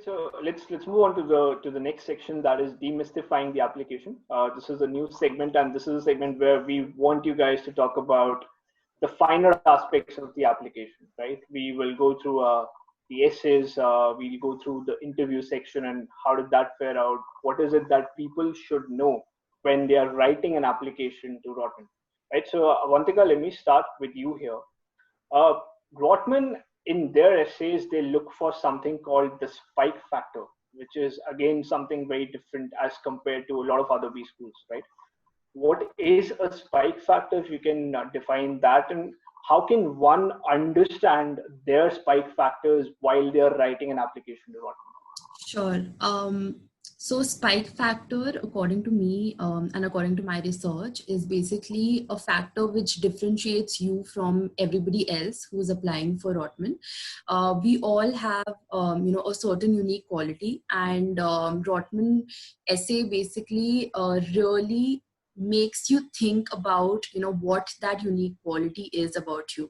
So let's move on to the next section, that is demystifying the application. This is a new segment, and this is a segment where we want you guys to talk about the finer aspects of the application. Right? We will go through the essays. We'll go through the interview section and how did that fare out. What is it that people should know when they are writing an application to Rotman? Right. So Avantika, let me start with you here. Uh, Rotman, in their essays, they look for something called the spike factor, which is again something very different as compared to a lot of other B schools, right? What is a spike factor, if you can define that, and how can one understand their spike factors while they are writing an application to Rotman? Sure. So spike factor, according to me and according to my research, is basically a factor which differentiates you from everybody else who's applying for Rotman. We all have, a certain unique quality, and Rotman essay basically really makes you think about, what that unique quality is about you.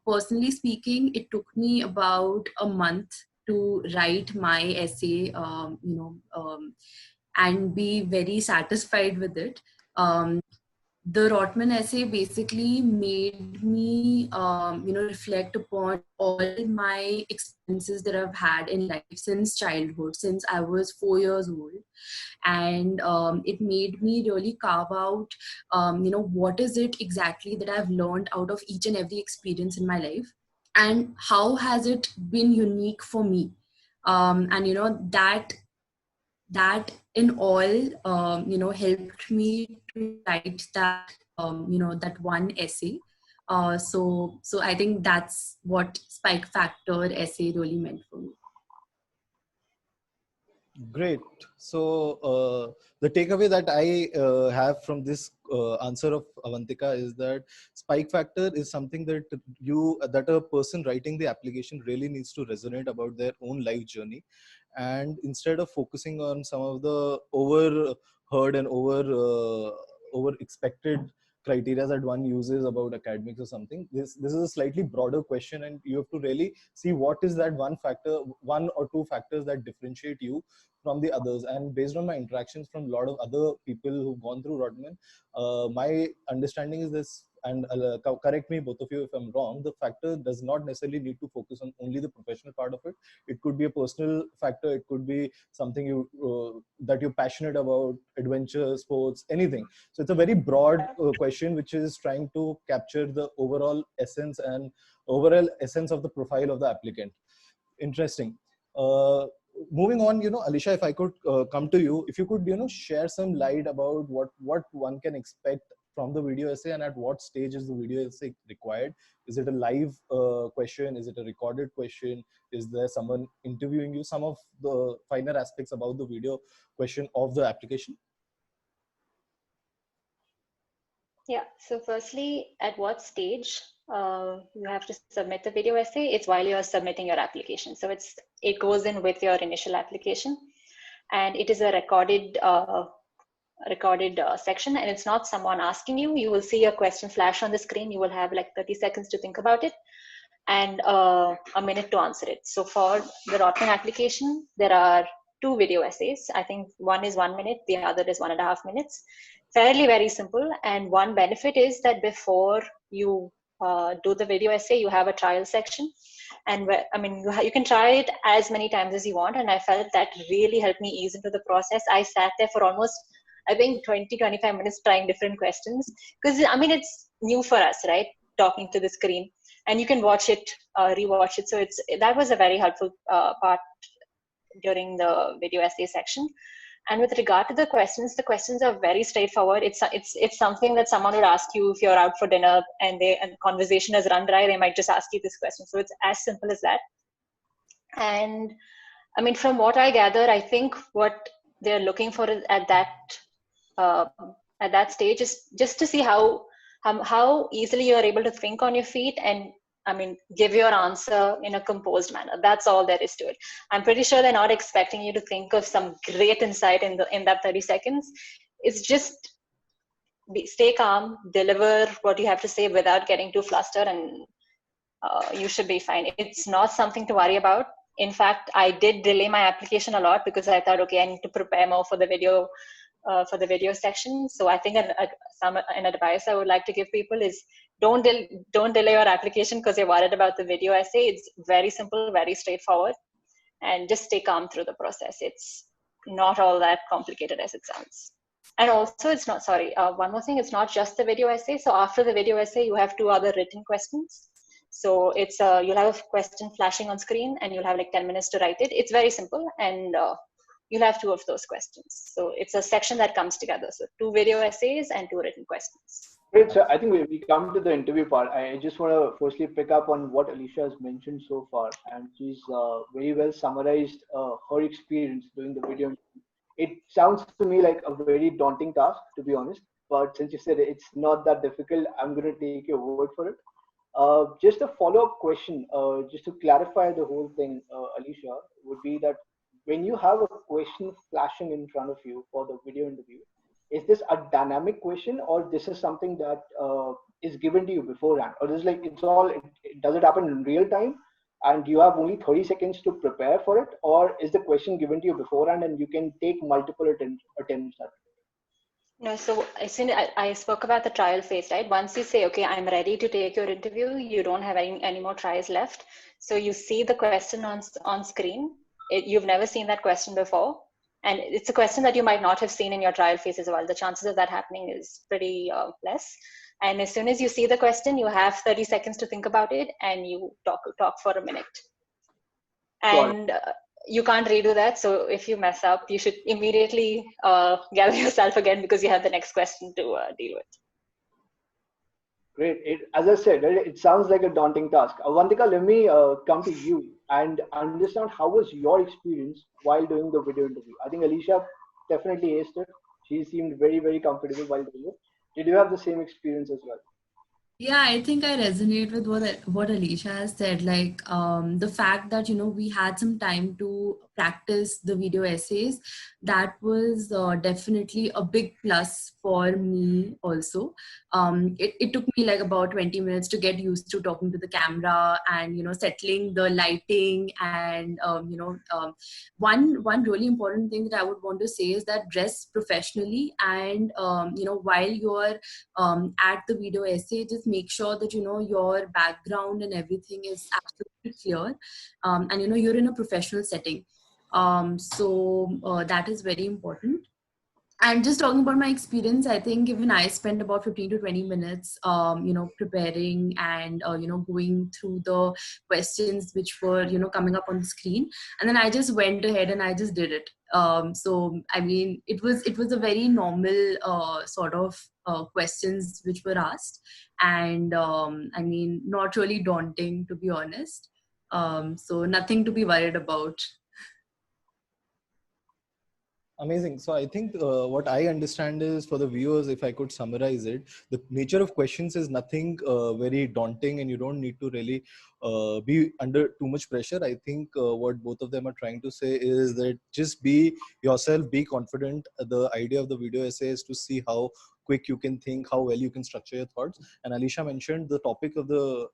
Personally speaking, it took me about a month to write my essay, and be very satisfied with it. The Rotman essay basically made me, reflect upon all my experiences that I've had in life since childhood, since I was 4 years old. And it made me really carve out, what is it exactly that I've learned out of each and every experience in my life, and how has it been unique for me. And that in all, helped me to write that, that one essay. So I think that's what spike factor essay really meant for me. Great. So the takeaway that I have from this answer of Avantika is that spike factor is something that a person writing the application really needs to resonate about their own life journey, and instead of focusing on some of the overheard and over expected criteria that one uses about academics or something, this is a slightly broader question, and you have to really see what is that one or two factors that differentiate you from the others. And based on my interactions from a lot of other people who've gone through Rotman, my understanding is this, and correct me both of you if I'm wrong, the factor does not necessarily need to focus on only the professional part of it. It could be a personal factor, it could be something that you're passionate about, adventure, sports, anything. So it's a very broad question which is trying to capture the overall essence of the profile of the applicant. Interesting. Moving on, Alisha, if I could come to you, if you could, share some light about what one can expect from the video essay, and at what stage is the video essay required? Is it a live question? Is it a recorded question? Is there someone interviewing you? Some of the finer aspects about the video question of the application. Yeah, so firstly, at what stage you have to submit the video essay? It's while you're submitting your application. So it goes in with your initial application, and it is a recorded section, and it's not someone asking you. You will see a question flash on the screen. You will have like 30 seconds to think about it and a minute to answer it. So for the Rotman application, there are 2 video essays. I think one is 1 minute, the other is 1.5 minutes. Fairly very simple. And one benefit is that before you do the video essay, you have a trial section. And you can try it as many times as you want. And I felt that really helped me ease into the process. I sat there for almost, I think, 20-25 minutes trying different questions. Because, it's new for us, right? Talking to the screen. And you can watch it, rewatch it. So that was a very helpful part during the video essay section. And with regard to the questions are very straightforward. It's something that someone would ask you if you're out for dinner and the conversation has run dry. They might just ask you this question. So it's as simple as that. And from what I gather, I think what they're looking for at that stage is just to see how easily you're able to think on your feet and give your answer in a composed manner. That's all there is to it. I'm pretty sure they're not expecting you to think of some great insight in that 30 seconds. It's just stay calm, deliver what you have to say without getting too flustered, and you should be fine. It's not something to worry about. In fact, I did delay my application a lot because I thought, okay, I need to prepare more for the video section. So I think an advice I would like to give people is don't delay your application because you're worried about the video essay. It's very simple, very straightforward, and just stay calm through the process. It's not all that complicated as it sounds. And also, it's not, sorry, one more thing, it's not just the video essay. So after the video essay, you have 2 other written questions. So it's you'll have a question flashing on screen and you'll have like 10 minutes to write it. It's very simple, and you'll have 2 of those questions. So it's a section that comes together. So 2 video essays and 2 written questions. Great. So I think we come to the interview part. I just want to firstly pick up on what Alicia has mentioned so far, and she's very well summarized her experience doing the video. It sounds to me like a very daunting task, to be honest. But since you said it's not that difficult, I'm going to take your word for it. Just a follow-up question, just to clarify the whole thing, Alicia, would be that when you have a question flashing in front of you for the video interview, is this a dynamic question, or this is something that is given to you beforehand, or is like does it happen in real time and you have only 30 seconds to prepare for it, or is the question given to you beforehand and you can take multiple attempts at it? No, so I spoke about the trial phase, right? Once you say, okay, I'm ready to take your interview, you don't have any more tries left. So you see the question on screen. You've never seen that question before. And it's a question that you might not have seen in your trial phase as well. The chances of that happening is pretty less. And as soon as you see the question, you have 30 seconds to think about it, and you talk for a minute. And you can't redo that. So if you mess up, you should immediately gather yourself again, because you have the next question to deal with. Great. As I said, it sounds like a daunting task. Avantika, let me come to you and understand how was your experience while doing the video interview. I think Alicia definitely aced it. She seemed very, very comfortable while doing it. Did you have the same experience as well? Yeah, I think I resonate with what Alicia has said. Like the fact that we had some time to practice the video essays, that was definitely a big plus for me also. It took me like about 20 minutes to get used to talking to the camera and settling the lighting, and one really important thing that I would want to say is that dress professionally, and while you're at the video essay, just make sure that your background and everything is absolutely clear, and you're in a professional setting. So that is very important. And just talking about my experience, I think even I spent about 15 to 20 minutes, preparing and, going through the questions which were, coming up on the screen. And then I just went ahead and I just did it. So, I mean, it was a very normal sort of questions which were asked. And I mean, not really daunting, to be honest. So nothing to be worried about. Amazing. So I think what I understand is, for the viewers, if I could summarize it, the nature of questions is nothing very daunting, and you don't need to really be under too much pressure. I think what both of them are trying to say is that just be yourself, be confident. The idea of the video essay is to see how quick you can think, how well you can structure your thoughts. And Alicia mentioned the topic of the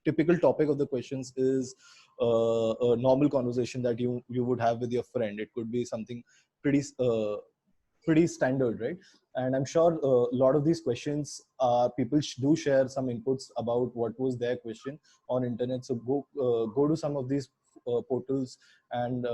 typical topic of the questions is a normal conversation that you would have with your friend. It could be something pretty standard, right? And I'm sure a lot of these questions people do share some inputs about what was their question on internet. So go to some of these portals and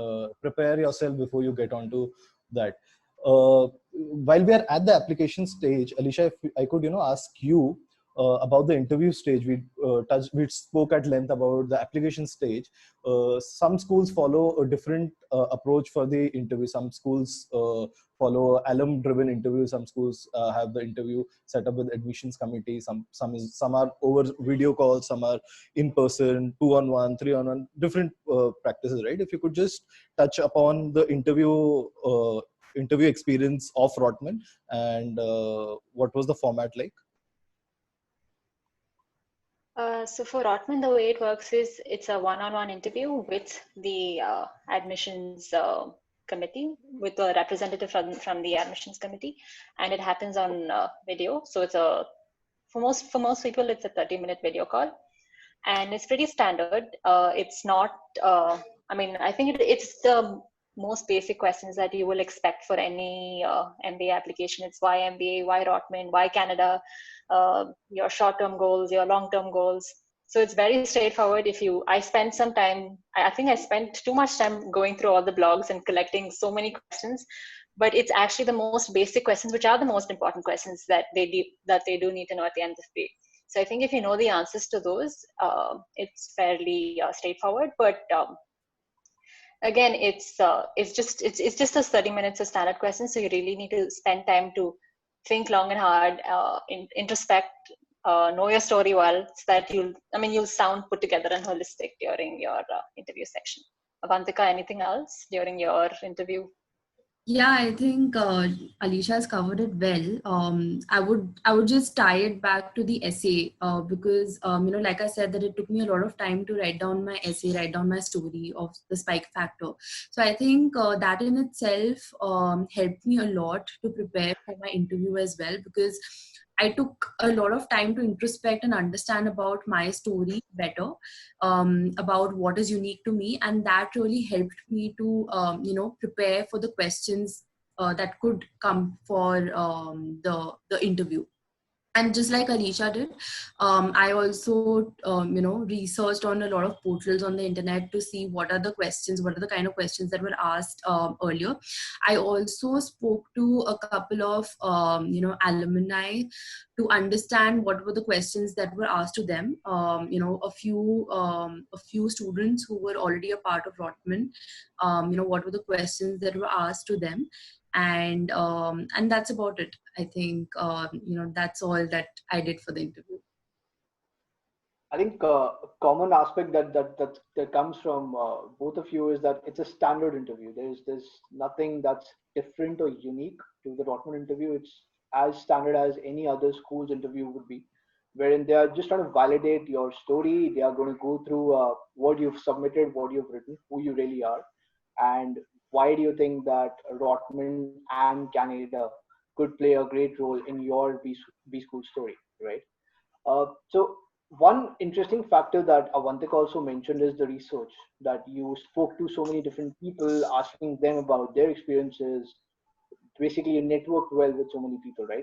prepare yourself before you get onto that. While we are at the application stage, Alicia, if I could ask you about the interview stage. We spoke at length about the application stage. Some schools follow a different approach for the interview. Some schools follow alum-driven interview. Some schools have the interview set up with admissions committee. Some are over video calls. Some are in person, 2-on-1, 3-on-1, different practices, right? If you could just touch upon the interview experience of Rotman, and what was the format like? So for Rotman, the way it works is it's a one-on-one interview with the admissions committee, with a representative from the admissions committee, and it happens on video. So it's for most people, it's a 30-minute video call, and it's pretty standard. It's not I mean, I think it's the most basic questions that you will expect for any MBA application. It's why MBA, why Rotman, why Canada, your short-term goals, your long-term goals. So it's very straightforward. I spent some time, I think I spent too much time going through all the blogs and collecting so many questions, but it's actually the most basic questions, which are the most important questions that they do need to know at the end of the day. So I think if you know the answers to those, it's fairly straightforward. But again, it's just a 30 minutes of standard questions. So you really need to spend time to think long and hard, introspect, know your story well, so that you'll sound put together and holistic during your interview section. Avantika, anything else during your interview? Yeah, I think Alicia has covered it well. I would just tie it back to the essay because like I said, that it took me a lot of time to write down my essay, write down my story of the spike factor. So I think that in itself helped me a lot to prepare for my interview as well, because I took a lot of time to introspect and understand about my story better, about what is unique to me, and that really helped me to prepare for the questions that could come for the interview. And just like Alicia did, I also researched on a lot of portals on the internet to see what are the kind of questions that were asked earlier. I also spoke to a couple of alumni to understand what were the questions that were asked to them. A few students who were already a part of Rotman, what were the questions that were asked to them. And that's about it. I think that's all that I did for the interview. I think a common aspect that comes from both of you is that it's a standard interview. There's nothing that's different or unique to the Rotman interview. It's as standard as any other school's interview would be, wherein they are just trying to validate your story. They are going to go through what you've submitted, what you've written, who you really are, and why do you think that Rotman and Canada could play a great role in your B school story, right? So one interesting factor that Avantika also mentioned is the research, that you spoke to so many different people, asking them about their experiences. Basically, you networked well with so many people, right?